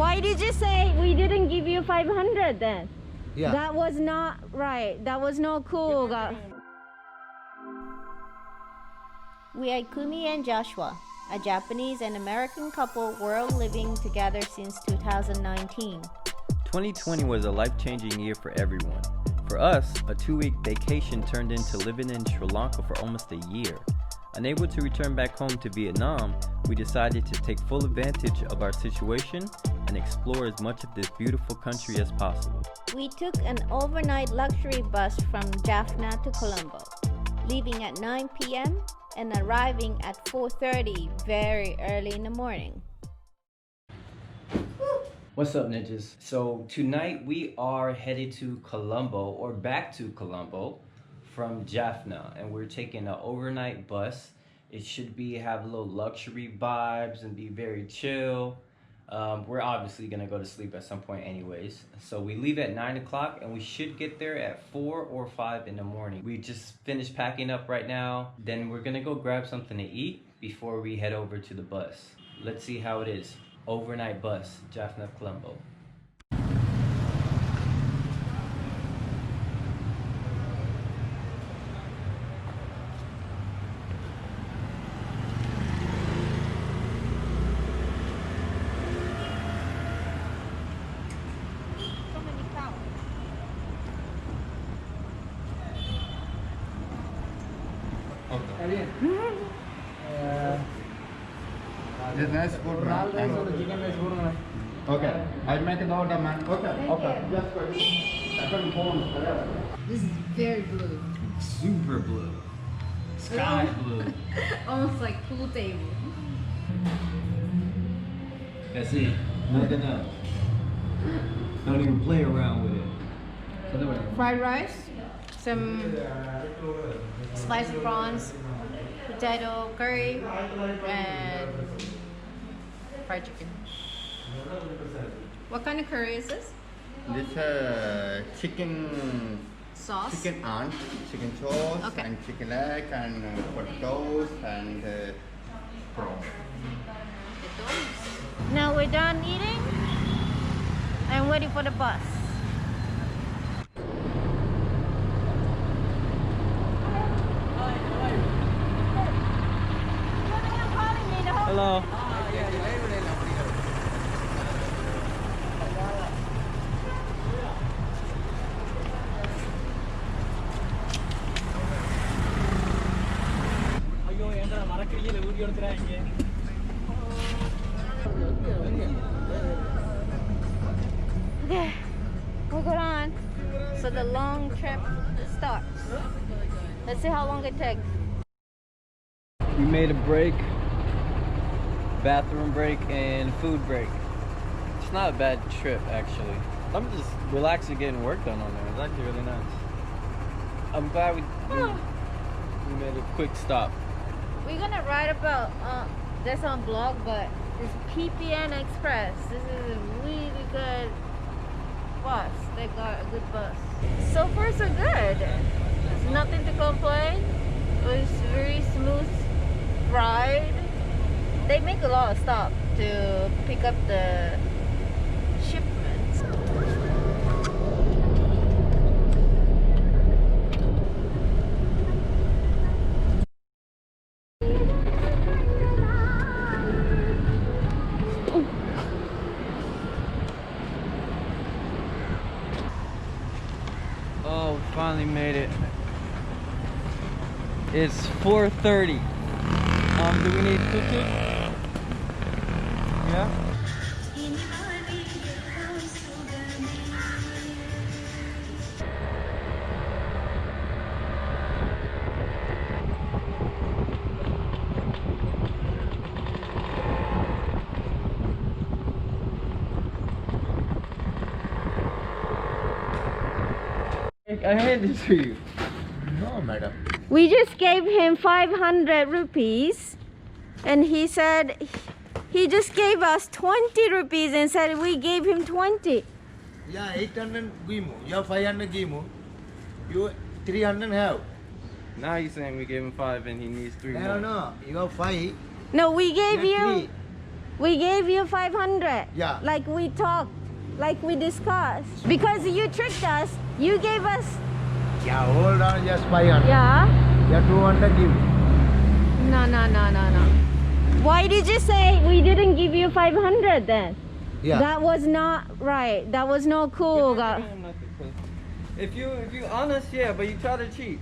Why did you say we didn't give you 500 then? Yeah. That was not right. That was not cool. We are Ikumi and Joshua, a Japanese and American couple were living together since 2019. 2020 was a life-changing year for everyone. For us, a 2-week vacation turned into living in Sri Lanka for almost a year. Unable to return back home to Vietnam, we decided to take full advantage of our situation and explore as much of this beautiful country as possible. We took an overnight luxury bus from Jaffna to Colombo, leaving at 9 p.m. and arriving at 4:30 very early in the morning. What's up, ninjas? So tonight we are headed to Colombo, or back to Colombo from Jaffna, and we're taking an overnight bus. It should have a little luxury vibes and be very chill. We're obviously gonna go to sleep at some point anyways. So we leave at 9 o'clock and we should get there at 4 or 5 in the morning. We just finished packing up right now. Then we're gonna go grab something to eat before we head over to the bus. Let's see how it is. Overnight bus, Jaffna, Colombo. Okay. This nice food, man. Okay. I'll make an order, man. Okay. Okay. This is very blue. Super blue. Sky blue. Almost like pool table. That's it. Nothing else. Don't even play around with it. Fried rice, some spicy prawns, potato curry, and fried chicken. What kind of curry is this? This chicken Sauce? chicken ant, chicken toast, Okay. and chicken leg, and potatoes, and prawn. Now we're done eating and waiting for the bus. Hello. Okay, we're going on. So the long trip starts. Let's see how long it takes. We made a break. Bathroom break and food break. It's not a bad trip actually. I'm just relaxing getting work done on there. It's actually really nice. I'm glad we made a quick stop. We're gonna write about this on blog, but it's PPN Express. This is a really good bus. They got a good bus. So far so good. There's nothing to complain. It was very smooth ride. They make a lot of stops to pick up the shipments. Oh, we finally made it. It's 4:30. Do we need cookies? Yeah? I handed it to you. No, madam. We just gave him 500 rupees and he said he just gave us 20 rupees and said we gave him 20. Yeah, 800 give me. You have 500 give me. You 300 have. Now you're saying we gave him 5 and he needs 3 more. No, you have 5. No, we gave Yeah, you We gave you 500. Yeah. Like we talked, like we discussed. Because you tricked us, you gave us. Yeah, hold on, just 500. Yeah. Yeah, 200 give. No. Why did you say we didn't give you 500 then? Yeah. That was not right. That was not cool. If you honest, yeah, but you try to cheat.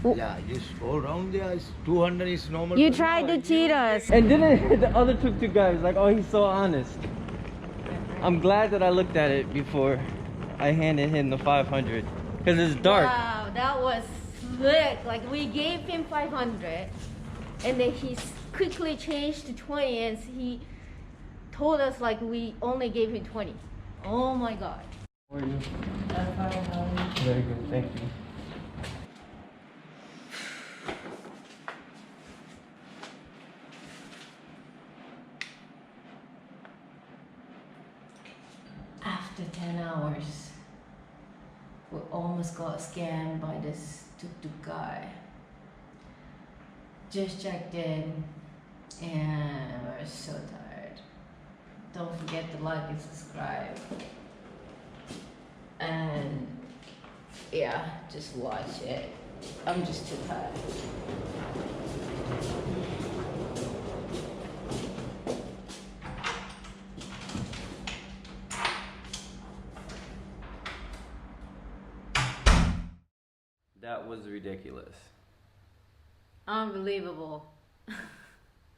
Yeah, just go around there. 200 is normal. You tried to cheat us. And then the other tuk-tuk guy was like, oh, he's so honest. I'm glad that I looked at it before I handed him the 500. Because it's dark. Wow, that was slick. Like we gave him 500 and then he quickly changed to 20 and he told us like we only gave him 20. Oh my god. How are you? Very good, thank you. After 10 hours, we almost got scammed by this tuk-tuk guy. Just checked in and we're so tired. Don't forget to like and subscribe. And yeah, just watch it. I'm just too tired. That was ridiculous. Unbelievable.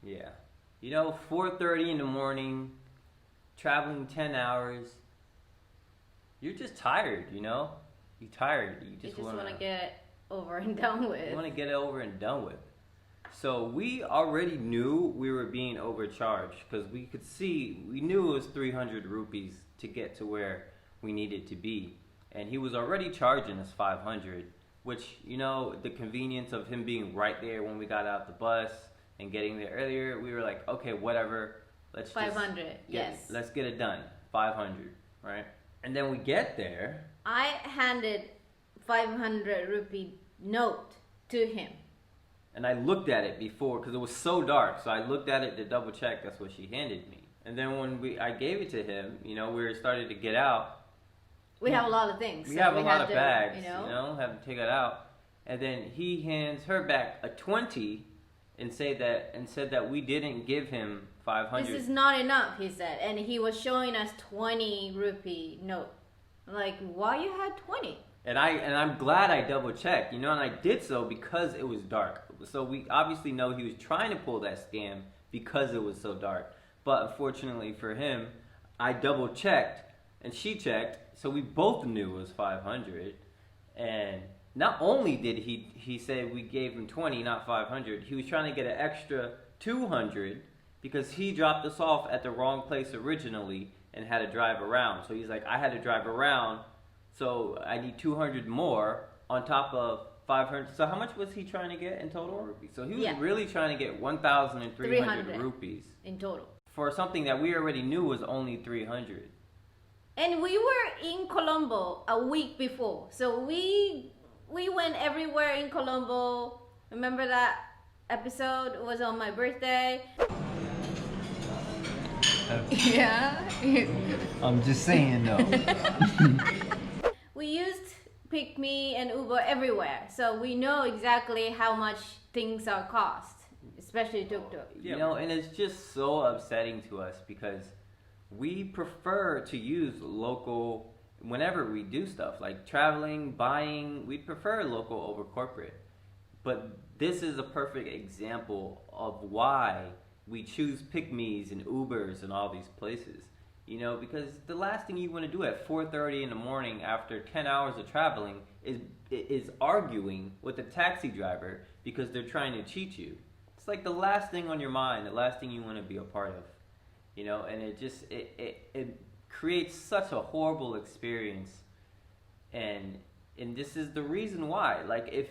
Yeah. You know, 4:30 in the morning, traveling 10 hours. You're just tired, you know? You're tired. You just want to get it over and done with. You want to get it over and done with. So we already knew we were being overcharged because we could see, we knew it was 300 rupees to get to where we needed to be. And he was already charging us 500, which, you know, the convenience of him being right there when we got out the bus and getting there earlier, we were like, okay, whatever. Let's 500, yes. Let's get it done. 500, right? And then we get there. I handed 500 rupee note to him. And I looked at it before because it was so dark. So I looked at it to double check. That's what she handed me. And then when I gave it to him, you know, we were starting to get out. We have a lot of things. We so have a lot had of to, bags, you know? have to take it out. And then he hands her back a 20 and said that we didn't give him 500. This is not enough, he said. And he was showing us 20 rupee note. I'm like, why you had 20? And I'm glad I double checked, you know, and I did so because it was dark. So we obviously know he was trying to pull that scam because it was so dark. But unfortunately for him, I double checked and she checked, so we both knew it was 500. And not only did he say we gave him 20, not 500, he was trying to get an extra 200 because he dropped us off at the wrong place originally and had to drive around. So he's like, I had to drive around, so I need 200 more on top of 500. So how much was he trying to get in total? So he was really trying to get 1,300 rupees in total for something that we already knew was only 300. And we were in Colombo a week before, so we went everywhere in Colombo. Remember that episode? It was on my birthday. Yeah. I'm just saying though. We used Ikumi and Uber everywhere, so we know exactly how much things are cost, especially tuk-tuk. You know, and it's just so upsetting to us because we prefer to use local whenever we do stuff like traveling, buying. We prefer local over corporate. But this is a perfect example of why we choose Pick-me's and Ubers and all these places. You know, because the last thing you want to do at 4:30 in the morning after 10 hours of traveling is arguing with a taxi driver because they're trying to cheat you. It's like the last thing on your mind, the last thing you want to be a part of. You know, and it creates such a horrible experience. And this is the reason why. Like, if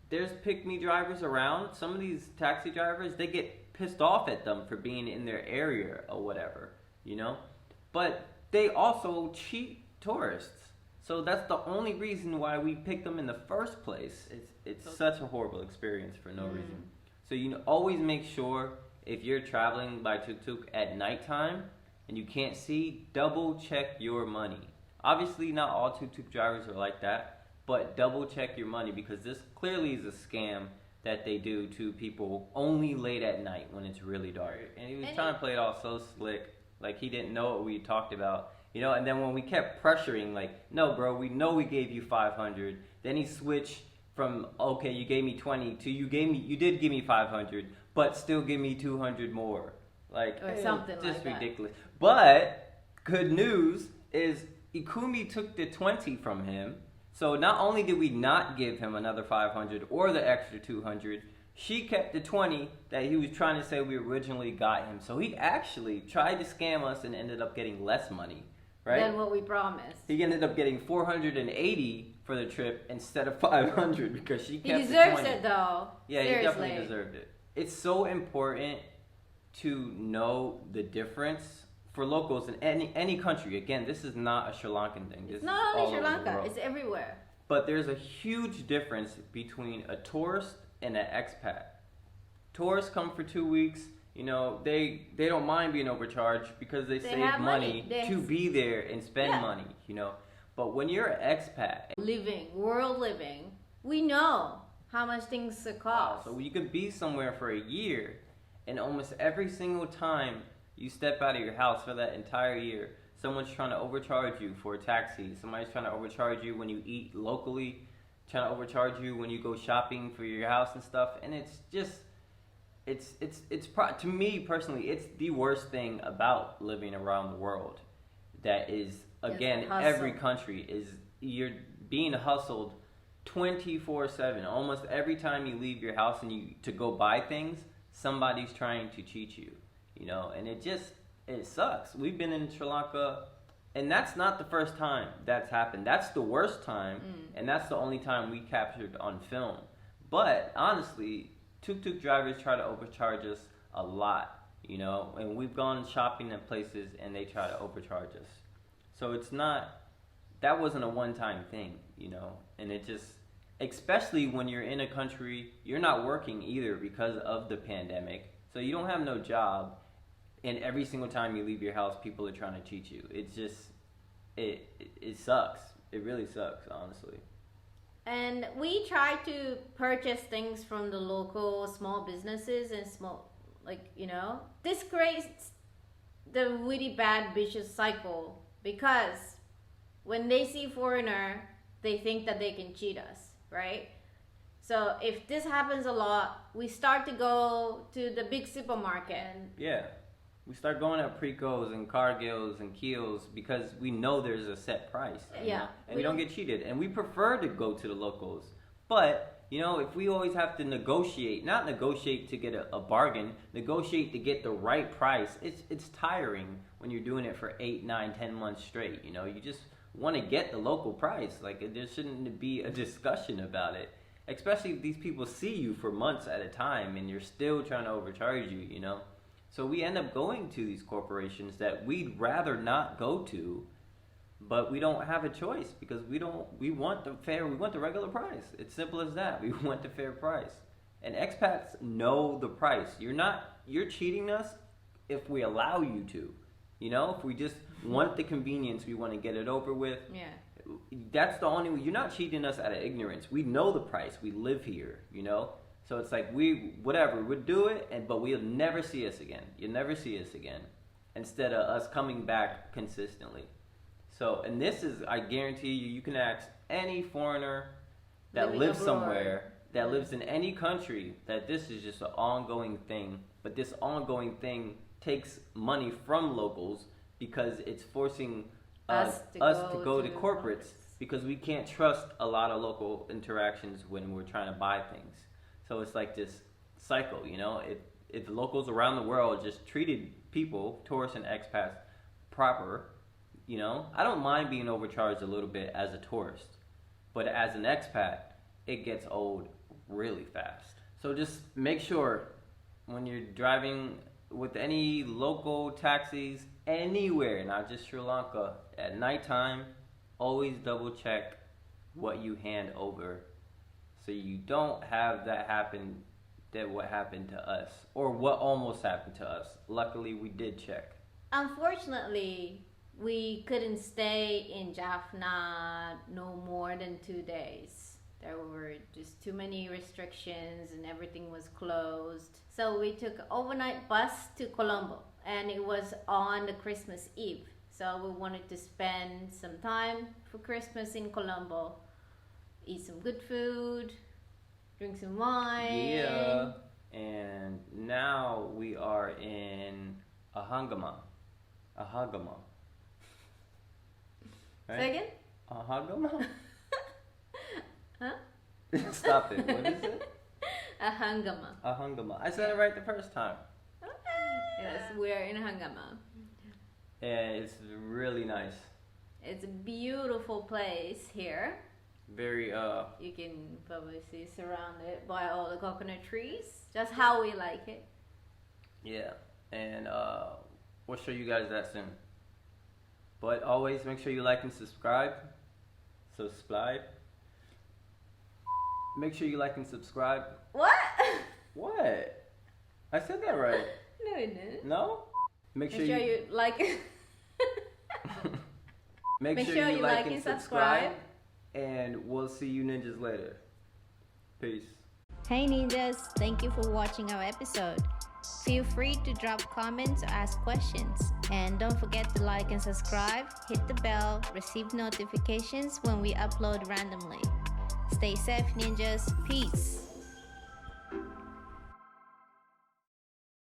there's Pick-me drivers around, some of these taxi drivers, they get pissed off at them for being in their area or whatever, you know? But they also cheat tourists. So that's the only reason why we picked them in the first place. It's such a horrible experience for no reason. So you always make sure if you're traveling by tuk-tuk at nighttime and you can't see, double check your money. Obviously, not all tuk-tuk drivers are like that, but double check your money, because this clearly is a scam that they do to people only late at night when it's really dark. And he was trying to play it all so slick, like he didn't know what we talked about, you know. And then when we kept pressuring, like, no, bro, we know we gave you 500. Then he switched from, okay, you gave me 20 to you did give me 500, but still give me 200 more, like, or something just like that. ridiculous. But good news is Ikumi took the 20 from him. So not only did we not give him another 500 or the extra 200, she kept the 20 that he was trying to say we originally got him. So he actually tried to scam us and ended up getting less money, right? Than what we promised. He ended up getting 480 for the trip instead of 500 because she kept He deserves the 20. it though. Yeah, Seriously. he definitely deserved it. It's so important to know the difference for locals in any country. Again, this is not a Sri Lankan thing. This It's not is all only Sri over the Lanka, world. it's everywhere. But there's a huge difference between a tourist and an expat. Tourists come for 2 weeks. You know, they don't mind being overcharged because they save have money money. to be there and spend Yeah. money, you know. But when you're an expat, World living, we know how much things cost. so you could be somewhere for a year, and almost every single time you step out of your house for that entire year, someone's trying to overcharge you for a taxi. Somebody's trying to overcharge you when you eat locally, trying to overcharge you when you go shopping for your house and stuff. And it's just, to me personally, it's the worst thing about living around the world. That is, again, hustle. every country is, you're being hustled 24/7. Almost every time you leave your house and to go buy things, somebody's trying to cheat you, you know. And it sucks. We've been in Sri Lanka, and that's not the first time that's happened. That's the worst time, and that's the only time we captured on film. But honestly, tuk-tuk drivers try to overcharge us a lot, you know, and we've gone shopping at places and they try to overcharge us. So that wasn't a one-time thing, you know. And it just, especially when you're in a country, you're not working either because of the pandemic, so you don't have no job, and every single time you leave your house, people are trying to cheat you. It's just, it sucks. It really sucks, honestly. And we try to purchase things from the local small businesses and small, like, you know, this creates the really bad vicious cycle, because when they see foreigner, they think that they can cheat us, right? So if this happens a lot, we start to go to the big supermarket. Yeah. We start going at Preco's and Cargill's and Keel's because we know there's a set price. You Yeah. know? And we don't get cheated. And we prefer to go to the locals. But, you know, if we always have to negotiate, not negotiate to get a bargain, negotiate to get the right price, it's tiring when you're doing it for 8, 9, 10 months straight. You know, you just want to get the local price. Like, there shouldn't be a discussion about it. Especially if these people see you for months at a time and you're still trying to overcharge you, you know. So we end up going to these corporations that we'd rather not go to, but we don't have a choice because we want the regular price. It's simple as that. We want the fair price. And expats know the price. You're cheating us if we allow you to. You know, if we just want the convenience, we want to get it over with. Yeah. That's the only way. You're not cheating us out of ignorance. We know the price. We live here, you know? So it's like we'd do it, but we'll never see us again. You'll never see us again, instead of us coming back consistently. So, and this is, I guarantee you can ask any foreigner that Living lives abroad. somewhere, that lives in any country, that this is just an ongoing thing. But this ongoing thing takes money from locals because it's forcing us to go to corporates, because we can't trust a lot of local interactions when we're trying to buy things. So it's like this cycle, you know. If the locals around the world just treated people, tourists and expats, proper, you know, I don't mind being overcharged a little bit as a tourist, but as an expat, it gets old really fast. So just make sure when you're driving with any local taxis anywhere, not just Sri Lanka, at nighttime, always double check what you hand over, so you don't have that happen than what happened to us, or what almost happened to us. Luckily, we did check. Unfortunately, we couldn't stay in Jaffna no more than 2 days. There were just too many restrictions and everything was closed. So we took an overnight bus to Colombo, and it was on the Christmas Eve. So we wanted to spend some time for Christmas in Colombo, eat some good food, drink some wine. Yeah, and now we are in Ahagama. Say again? Ahagama? Huh? Stop it. What is it? Ahagama. Ahagama. I said it right the first time. Yes, we're in Ahagama. And it's really nice. It's a beautiful place here. Very You can probably see surrounded by all the coconut trees. Just how we like it. yeah. And we'll show you guys that soon. But always make sure you like and subscribe. Make sure you like and subscribe. What? What? I said that right. No, you didn't. No? Make Make sure you like. Make sure you like and subscribe. And we'll see you ninjas later. Peace. Hey ninjas, thank you for watching our episode. Feel free to drop comments or ask questions. And don't forget to like and subscribe, hit the bell, receive notifications when we upload randomly. Stay safe ninjas, peace.